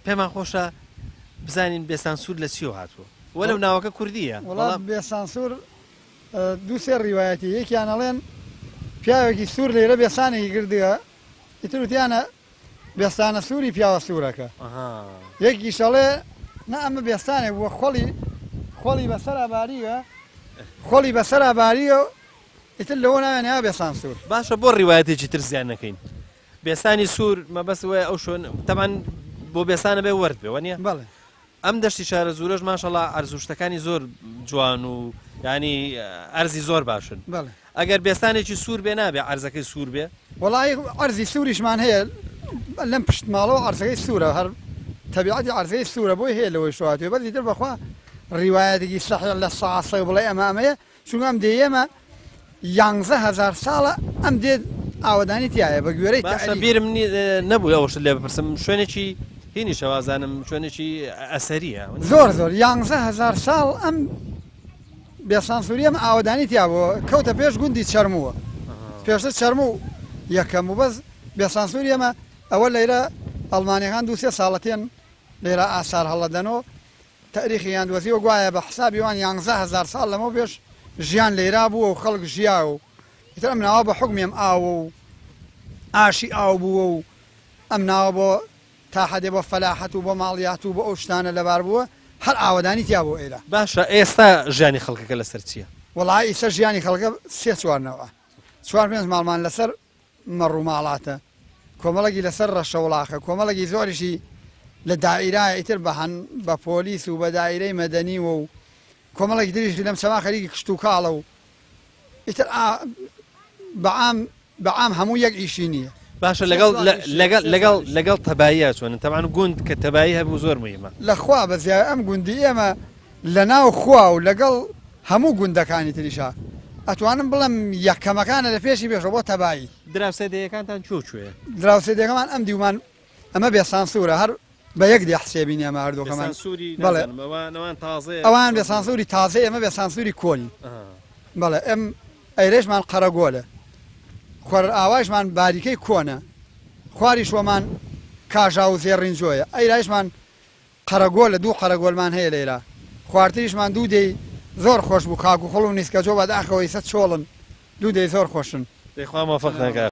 پێمان خۆشە بزانین بێسانسور لە چیەوە هاتووە وەلەو ناوەکە کوردیە وەڵام بێسانسور دوو سێ ڕیوایەتی یەکیان ئەڵێن پیاوێکی سوور لێرە بێسانێکی کردووە ئیتر وتیانە بێستانە سووری پیاوە سوورەکە یەکی شەڵێ نا ئەمە بێستانێک بووە خۆڵی بەسەر باریوە خۆڵی بەسەر باریە ئیتر لەوە ناوێنەوە بێسانسور باشە بۆ ڕیوایەتێکی تر زیان نەکەین بێستانی سوور مەبەست وێ ئەو شوێن تەمان بۆ بێستانە بێ وەرد بێ وەنیە بەڵێ ئەم دەشتی شارە زورەش ماشەڵڵا ئەرزوشتەکانی زۆر جوان و ینی ئەرزی زۆر باشن بەڵێ ئەگەر بێستانێکی سوور بێ نابێ ئەرزەکەی سوور بێ وەڵای ئەرزی سووریشمان هەیە لەم پشت ماڵەوە ئەرزەکەی سوورە هەر تەبیعەتی ئەرزەکەی سوورە بۆی هەیە لەوەی شواتوێ بەس ئیتر بەخوا ڕیوایەتێکی سەحیح لە ساسە بڵێ ئەمە چونکە ئەم دێیەمە 11,000 ساڵە ئەم دێت ئاوەدانی تایە بە گوێرەی بیرم نەبوو ئەوش لێ بپرسم شوێنێکی هینی شەوازانم شوێنێکی ئەسەریە زۆر 11,000 ساڵ ئەم بێسانسووری ئەم ئاوەدانی تیا بووە کەوتە پێش گوندی چەرمووە پێشتر چەرموو یەکەم و بەس بێسانسووری ئەمە ئەوە لەیرە ئەڵمانیەکان دو سێ ساڵەتێن لێرە ئاسار هەڵەدەنەوە تاریخیان دۆزیوە گوایە بە حسابی وان 11,000 ساڵ لەمە پێش ژیان لێرا بووە و خەڵک ژیا و ئیتر ئەم ناوە بە حکمیم ئاوە و ئاشی ئاو بووە و ئەم ناوە بۆ تا حەدێ بۆ فەلاحەت و بۆ ماڵیات و بۆ ئەو شتانە لەبار بووە هەر ئاوەدانی تیا بۆ ئێرە باشە ئێستا ژیانی خەڵکەکە لەسەر چییە؟ وەڵای ئیسە ژیانی خەڵکە سێ چوارنەوە چوار پێنج ماڵمان لەسەر مەڕوو ماڵاتە کۆمەڵێکی لەسەر ڕەشەوڵاخە کۆمەڵێکی زۆریشی لە دائیرای ئیتر بە پۆلیس و بە دائیرەی مەدەنی و کۆمەڵێکی دریشی لەم سەما خەریکی کشت و کاڵە و ئیتر بەعام هەموو یەک ئیشی نییە باشە لەگەڵ تەباییە چۆنن تەمان گوند کە تەبایی هەبوو زۆر مهمە لەخوا بەزیای ئەم گوندی ئێمە لە ناو خوا و لەگەڵ هەموو گوندەکانی تریشا ئەتوانم بڵم یەکەمەکانە لە پێشی بێشە بۆ تەبایی دراوسێدەیەکانتان چۆچوێ دراوسێدەکەمان ئەم دیومان ئەمە بێسانسورە هەر بە یەک دی حسێبین ئەمە هەردووکەمان ئەوان بێسانسوری تازە ئێمە بێسانسوری کۆنی بەڵێ ئەم ئەیرێژمان قەرەگۆلە خۆر ئاوایشمان باریکەی کۆنە خواریشوەمان کاژا و زێڕینجۆیە ئەیرایشمان قەرەگۆلە دوو قەرەگۆلمان هەیە لێرە خواردتریشمان دوو دەی زۆر خۆش بوو کاک و خۆڵ و نیسکەجۆ بەداخەوەی سەد چۆڵن دوو دەی زۆر خۆشن دەیخوا مۆفەق نەکە